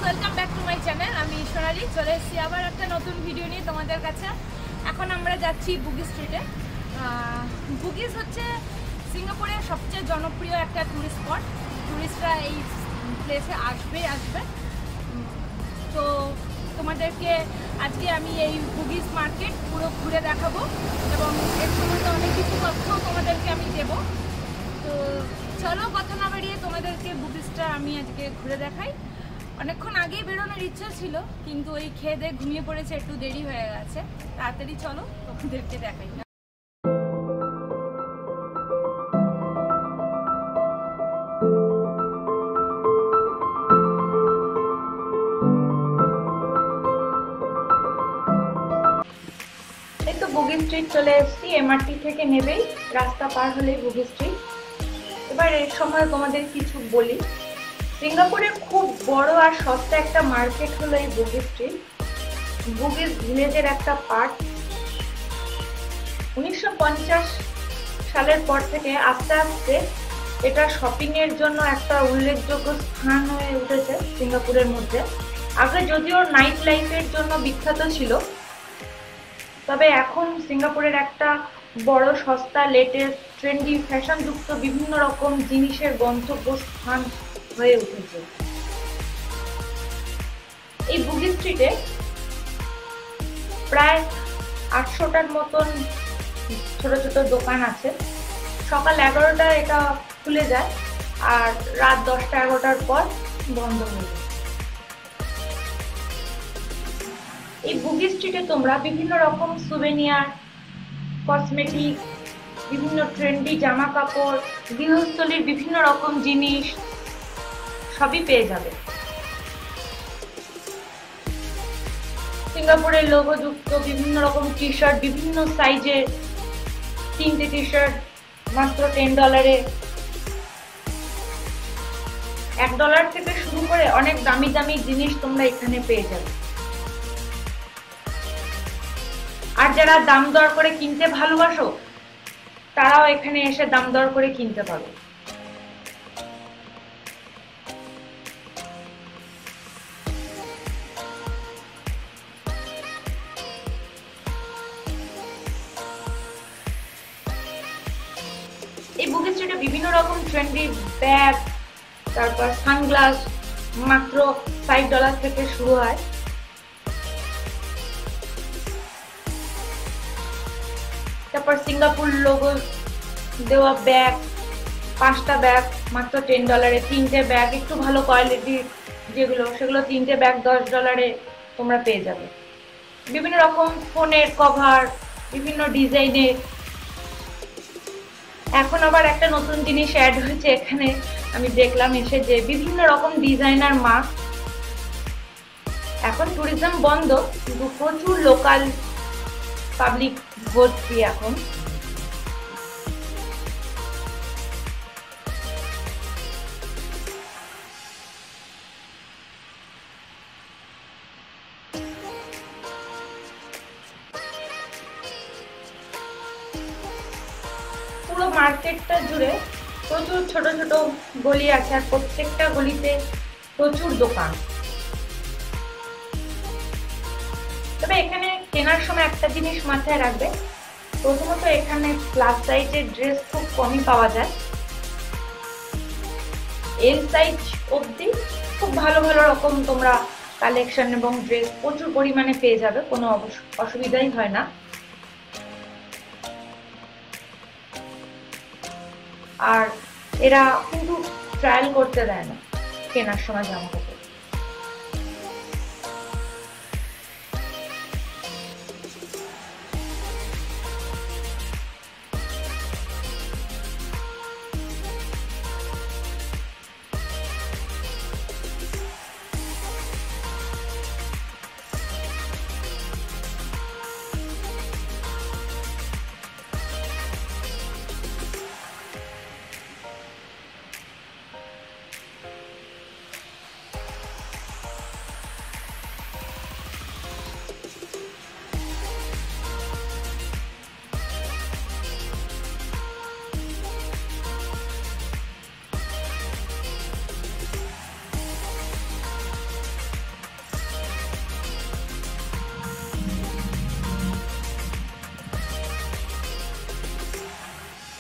Welcome back to my channel. আমি সোনালি চলে এসেছি আবার একটা নতুন ভিডিও নিয়ে তোমাদের কাছে। এখন আমরা যাচ্ছি বুগিস স্ট্রিটে। বুগিস হচ্ছে সিঙ্গাপুরের সবচেয়ে জনপ্রিয় একটা ট্যুরিস্ট স্পট। ট্যুরিস্টরা এই প্লেসে আসবে। তো তোমাদেরকে আজকে আমি এই বুগিস মার্কেট পুরো ঘুরে দেখাবো এবং এর সম্বন্ধে অনেক কিছু তথ্যও তোমাদেরকে আমি দেবো। তো চলো কথা না বাড়িয়ে তোমাদেরকে বুগিসটা আমি আজকে ঘুরে দেখাই। অনেকক্ষণ আগেই বেরোনোর ইচ্ছা ছিল, কিন্তু ওই খেয়ে দিয়ে ঘুমিয়ে পড়েছে, একটু দেরি হয়ে গেছে। তাড়াতাড়ি চলো তোমাদেরকে দেখাই। এই তো বুগিস স্ট্রিট চলে এসেছি। এমআরটি থেকে নেবেই রাস্তা পার হলেই বুগিস স্ট্রিট। এবার এর সময় তোমাদের কিছু বলি। সিঙ্গাপুরের খুব বড় আর সস্তা একটা মার্কেট হলো এই বুগিস স্ট্রিট। বুগিস ভিলেজের একটা পার্ট। 1950 সালের পর থেকে আস্তে আস্তে এটা শপিং এর জন্য একটা উল্লেখযোগ্য স্থান হয়ে উঠেছে সিঙ্গাপুরের মধ্যে। আগে যদিও নাইট লাইফের জন্য বিখ্যাত ছিল, তবে এখন সিঙ্গাপুরের একটা বড় সস্তা লেটেস্ট ট্রেন্ডি ফ্যাশনযুক্ত বিভিন্ন রকম জিনিসের গন্তব্যস্থান হয়ে উঠেছে। এই বুগিস স্ট্রিটে প্রায় 800টার মতন ছোট ছোট দোকান আছে। সকাল 11টায় এটা খুলে যায় আর রাত 10টা-11টার পর বন্ধ হয়ে যায়। এই বুগিস স্ট্রিটে তোমরা বিভিন্ন রকম সুভেনিয়ার, কসমেটিক, বিভিন্ন ট্রেন্ডি জামা কাপড়, গৃহস্থলীর বিভিন্ন রকম জিনিস সবই পেয়ে যাবে। সিঙ্গাপুরের লোগো যুক্ত বিভিন্ন রকম টি শার্ট, বিভিন্ন সাইজের 3টে টি শার্ট মাত্র $10। $1 থেকে শুরু করে অনেক দামি দামি জিনিস তোমরা এখানে পেয়ে যাবে। আর যারা দাম দর করে কিনতে ভালোবাসো, তারাও এখানে এসে দাম দর করে কিনতে পারো। এই বুগিস স্ট্রিটে বিভিন্ন রকম ট্রেন্ডি ব্যাগ, তারপর সানগ্লাস মাত্র $5 থেকে শুরু হয়। তারপর সিঙ্গাপুর লোগো দেওয়া ব্যাগ, 5টা ব্যাগ মাত্র $10। 3টে ব্যাগ একটু ভালো কোয়ালিটির যেগুলো, সেগুলো 3টে ব্যাগ $10 তোমরা পেয়ে যাবে। বিভিন্ন রকম ফোনের কভার, বিভিন্ন ডিজাইনের। এখন আবার একটা নতুন জিনিস অ্যাড হয়েছে এখানে, আমি দেখলাম এসে, যে বিভিন্ন রকম ডিজাইনার মাস্ক। এখন ট্যুরিজম বন্ধ, কিন্তু প্রচুর লোকাল পাবলিক ভর্তি এখন। পুরো মার্কেটটা জুড়ে প্রচুর ছোট ছোট গলি আছে, আর প্রত্যেকটা গলিতে প্রচুর দোকান। তবে এখানে কেনার সময় একটা জিনিস মাথায় রাখবে। প্রথমত এখানে প্লাস সাইজের ড্রেস খুব কমই পাওয়া যায়। এল সাইজ অবধি খুব ভালো ভালো রকম তোমরা কালেকশন এবং ড্রেস প্রচুর পরিমাণে পেয়ে যাবে, কোনো অসুবিধাই হয় না। আর এরা কিন্তু ট্রায়াল করতে দেয় না কেনার সময় জামা কাপড়।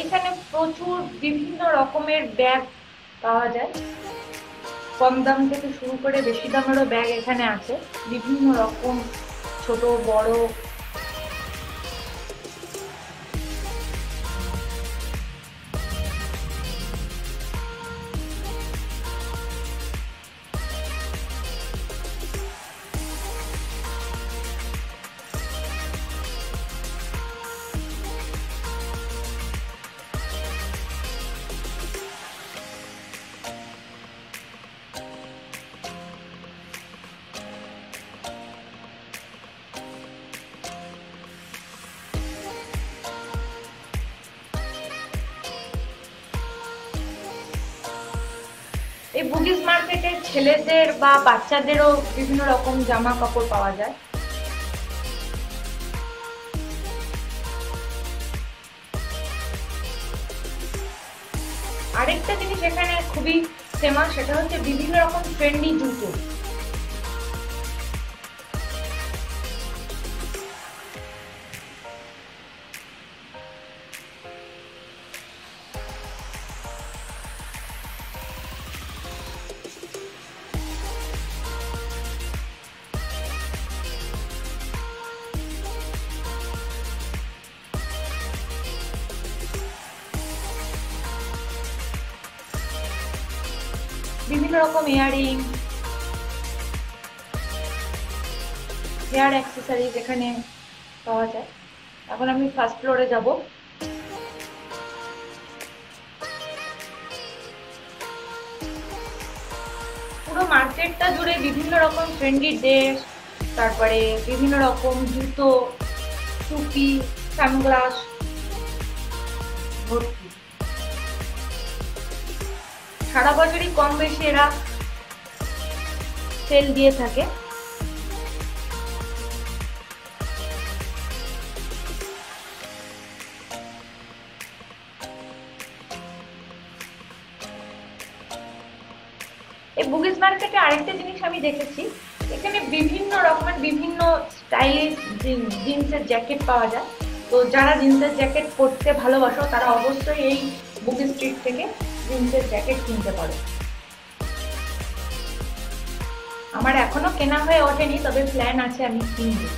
এখানে প্রচুর বিভিন্ন রকমের ব্যাগ পাওয়া যায়, কম দাম থেকে শুরু করে বেশি দামেরও ব্যাগ এখানে আছে, বিভিন্ন রকম ছোট বড়। এই বুগিস মার্কেটে ছেলেদের বা বাচ্চাদেরও বিভিন্ন রকম জামা কাপড় পাওয়া যায়। আরেকটা জিনিস এখানে খুবই ফেমাস, সেটা হচ্ছে বিভিন্ন রকম ট্রেন্ডি জুতো। বিভিন্ন রকম ইয়ারিং, হেয়ার অ্যাক্সেসরিজ এখানে পাওয়া যায়। এখন আমি ফার্স্ট ফ্লোরে যাব। পুরো মার্কেটটা জুড়ে বিভিন্ন রকম ট্রেন্ডি ড্রেস, তারপরে বিভিন্ন রকম জুতো, টুপি, সানগ্লাস ভর্তি। সারা বছরই কম বেশি এরা সেল দিয়ে থাকে। এই বুগিস মার্কেটে আরেকটা জিনিস আমি দেখেছি, এখানে বিভিন্ন রকমের বিভিন্ন স্টাইলিশ জিন্সের জ্যাকেট পাওয়া যায়। তো যারা জিন্সের জ্যাকেট পরতে ভালোবাসো তারা অবশ্যই এই বুগিস স্ট্রিট থেকে জিন্সের জ্যাকেট কিনতে পারো। আমার এখনো কেনা হয়ে ওঠেনি, তবে প্ল্যান আছে আমি কিনবো।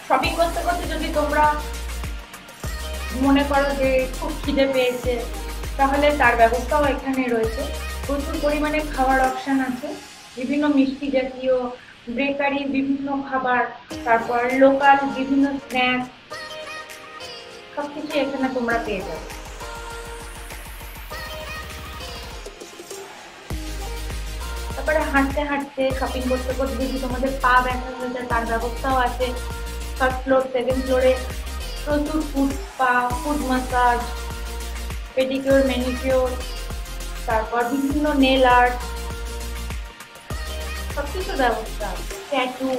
শপিং করতে করতে যদি তোমরা মনে করো যে খুব খিদে পেয়েছে, তাহলে তার ব্যবস্থাও এখানে রয়েছে। প্রচুর পরিমাণে খাওয়ার অপশন আছে, বিভিন্ন মিষ্টি জাতীয়, বেকারি বিভিন্ন খাবার, তারপর লোকাল বিভিন্ন স্ন্যাক্স, সবকিছু এখানে তোমরা পেয়ে যাবে। তারপরে হাঁটতে হাঁটতে শপিং করতে করতে যদি তোমাদের পা ব্যথা হয়ে যায়, তার ব্যবস্থাও আছে। ফার্স্ট ফ্লোর, সেকেন্ড ফ্লোরে প্রচুর food spa, food massage, pedicure, manicure, তারপর বিভিন্ন নেল আর্ট, সবকিছুর ব্যবস্থা আছে। ট্যাটু,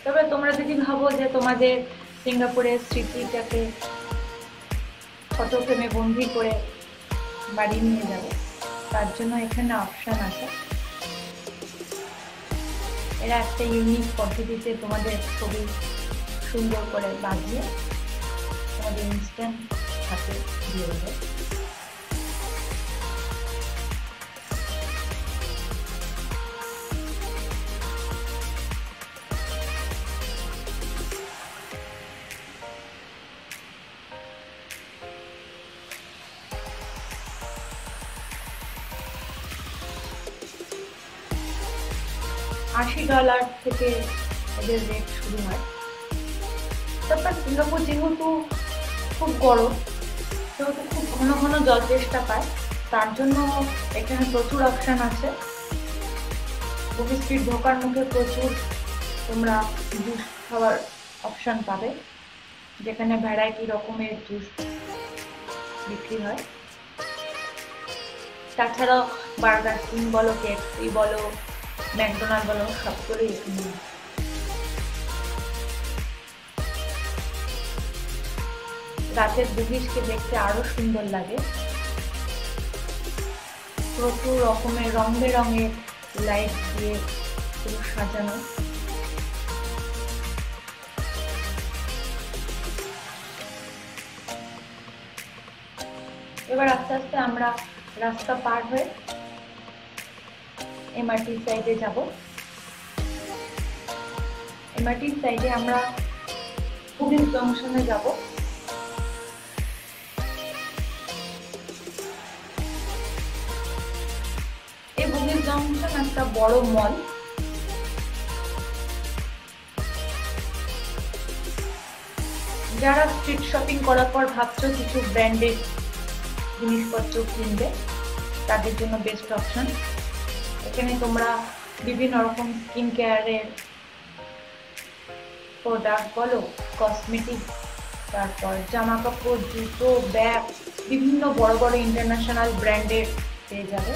তবে তোমরা যদি ভাবো যে তোমাদের সিঙ্গাপুরের স্মৃতিটাকে ফটো ফ্রেমে বন্দি করে বাড়ি নিয়ে যাবে, তার জন্য এখানে অপশন আছে। এরা একটা ইউনিক পদ্ধতিতে তোমাদের ছবি সুন্দর করে বাঁধিয়ে তোমাদের ইনস্ট্যান্ট হাতে দিয়ে দেবে। 80 ডলার থেকে এদের রেট শুরু হয়। তারপর সিঙ্গাপুর যেহেতু খুব গরম, সেহেতু খুব ঘন ঘন জল তেষ্টা পায়, তার জন্য এখানে প্রচুর অপশান আছে। বুগি স্ট্রিট ঢোকার মুখে প্রচুর তোমরা জুস খাওয়ার অপশন পাবে, যেখানে ভ্যারাইটি রকমের জুস বিক্রি হয়। তাছাড়াও বার্গার কিং বলো, কেএফসি বলো, ম্যাকডোনাল্ড বলো, সবগুলোই এখানে। রাতের বুগিসকে দেখতে আরো সুন্দর লাগে, প্রচুর রকমের রং বেরঙের লাইট দিয়ে পুরো সাজানো। এবার আস্তে আস্তে আমরা রাস্তা পার হয়ে এমআরটি সাইডে যাব। এমআরটি সাইডে আমরা বুগিস জংশনে যাব। এই বুগিস জংশন একটা বড় মল। যারা স্ট্রিট শপিং করার পর ভাবছো কিছু ব্র্যান্ডেড জিনিসপত্র কিনবে, তাদের জন্য বেস্ট অপশন। এখানে তোমরা বিভিন্ন রকম স্কিন কেয়ারের প্রোডাক্ট বলো, কসমেটিক, তারপর জামা কাপড়, জুতো, ব্যাগ, বিভিন্ন বড় বড় ইন্টারন্যাশনাল ব্র্যান্ডের পেয়ে যাবে।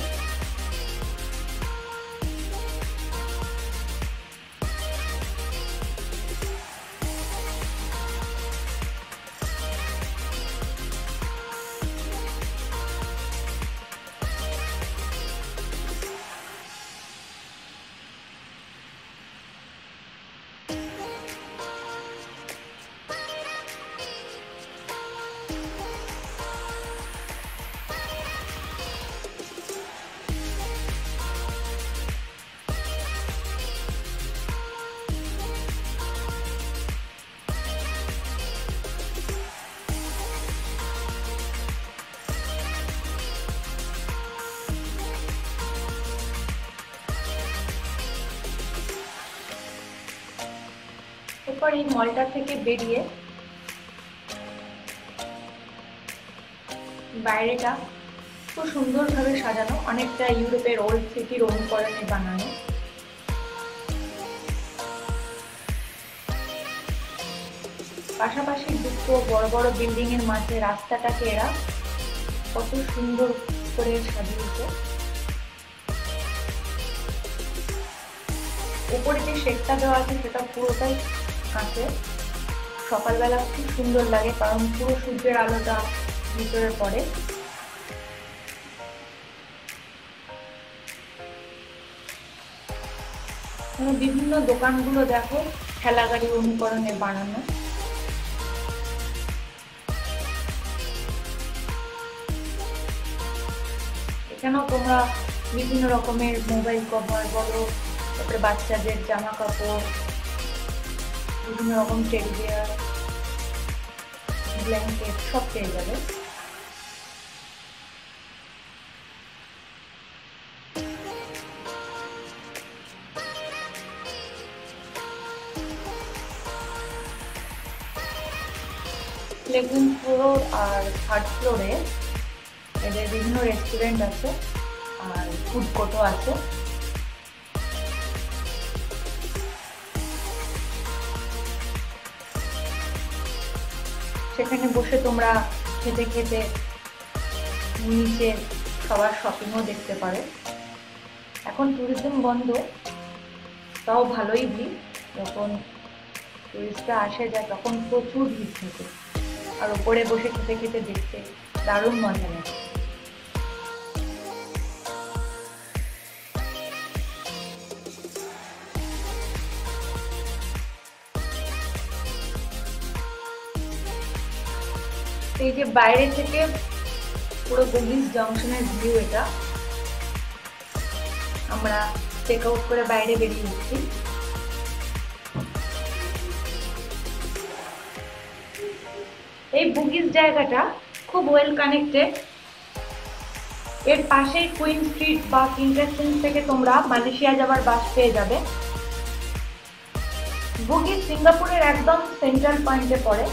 এরপর এই মলটা থেকে বেরিয়ে বাইরেটা খুব সুন্দরভাবে সাজানো, অনেকটা ইউরোপের ওল্ড সিটির অনুকরণে বানানো। পাশাপাশি দুটো বড় বড় বিল্ডিং এর মাঝে রাস্তাটাকে এরা কত সুন্দর করে সাজিয়েছে। উপরে যে শেডটা দেওয়া আছে সেটা পুরোটাই কাঁচে। সকালবেলা খুব সুন্দর লাগে, কারণ পুরো সূর্যের আলোটা ভিতরে পড়ে। বিভিন্ন দোকানগুলো দেখো ঠেলাগাড়ি অনুকরণে বানানো। এখানেও তোমরা বিভিন্ন রকমের মোবাইল কভার বলো, তারপরে বাচ্চাদের জামা কাপড়, বিভিন্ন রকম টেডি বিয়ার, ব্ল্যাঙ্কেট সব পেয়ে যাবে। সেকেন্ড ফ্লোর আর থার্ড ফ্লোরে এদের বিভিন্ন রেস্টুরেন্ট আছে আর ফুড কোর্টও আছে। সেখানে বসে তোমরা খেতে খেতে নিচে সবার শপিংও দেখতে পারো। এখন ট্যুরিজম বন্ধ, তাও ভালোই ভিড়। যখন টুরিস্টরা আসে যায় তখন প্রচুর ভিড় থাকে, আর ওপরে বসে খেতে খেতে দেখতে দারুণ মজা লাগে। এই যে বাইরে থেকে পুরো বুগিস জংশনের ভিউ, এটা আমরা চেক আউট করে বাইরে বেরিয়ে যাচ্ছি। এই বুগিস জায়গাটা খুব ওয়েল কানেক্টেড। এর পাশেই কুইন স্ট্রিট বা কিংস্টন থেকে তোমরা মালয়েশিয়া যাবার বাস পেয়ে যাবে। বুগিস সিঙ্গাপুরের একদম সেন্ট্রাল পয়েন্টে পড়ে।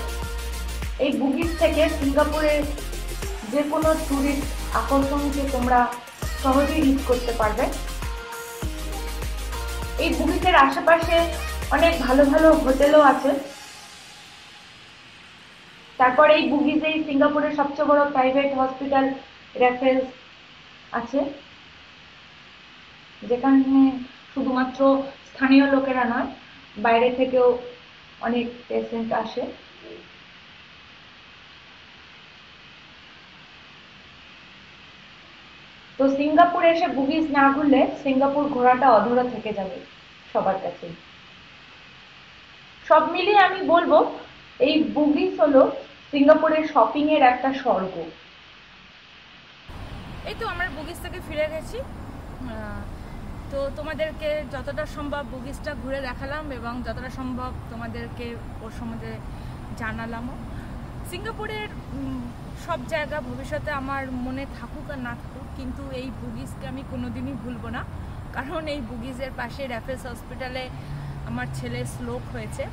এই বুগিস থেকে সিঙ্গাপুরের যে কোনো ট্যুরিস্ট আকর্ষণকে তোমরা সহজেই রিচ করতে পারবে। এই বুগিসের আশেপাশে অনেক ভালো ভালো হোটেলও আছে। তারপর এই বুগিজেই সিঙ্গাপুরের সবচেয়ে বড় প্রাইভেট হসপিটাল রেফারেন্স আছে, যেখানে শুধুমাত্র স্থানীয় লোকেরা নয়, বাইরে থেকেও অনেক পেশেন্ট আসে। তো সিঙ্গাপুর এসে বুগিজ না ঘুরলে সিঙ্গাপুর ঘোরাটা অধরা থেকে যাবে সবার কাছে। সব মিলিয়ে আমি বলবো এই বুগিজ হলো সিঙ্গাপুরের শপিং এর একটা স্বর্গ। এই তো আমরা বুগিজ থেকে ফিরে গেছি। তো তোমাদেরকে যতটা সম্ভব বুগিজটা ঘুরে দেখালাম এবং যতটা সম্ভব তোমাদেরকে ওর সম্বন্ধে জানালামও। সিঙ্গাপুরের সব জায়গা ভবিষ্যতে আমার মনে থাকুক আর না থাকুক, কিন্তু এই বুগিজকে আমি কোনোদিনই ভুলবো না, কারণ এই বুগিজের পাশে র্যাফেলস হসপিটালে আমার ছেলে স্ট্রোক হয়েছে।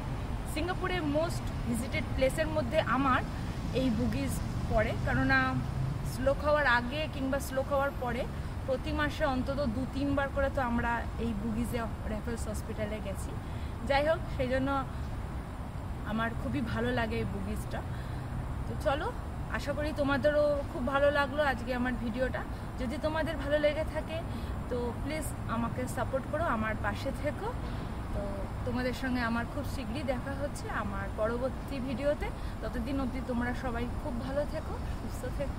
সিঙ্গাপুরের মোস্ট ভিজিটেড প্লেসের মধ্যে আমার এই বুগিজ পড়ে, কেননা স্ট্রোক হওয়ার আগে কিংবা স্ট্রোক হওয়ার পরে প্রতি মাসে অন্তত 2-3 বার করে তো আমরা এই বুগিজে র্যাফেলস হসপিটালে গেছি। যাই হোক, সেই জন্য আমার খুবই ভালো লাগে এই বুগিজটা। তো চলো, আশা করি তোমাদেরও খুব ভালো লাগলো আজকে আমার ভিডিওটা। যদি তোমাদের ভালো লেগে থাকে তো প্লিজ আমাকে সাপোর্ট করো, আমার পাশে থেকো। তো তোমাদের সঙ্গে আমার খুব শীঘ্রই দেখা হচ্ছে আমার পরবর্তী ভিডিওতে। ততদিন অবধি তোমরা সবাই খুব ভালো থেকো, সুস্থ থেকো।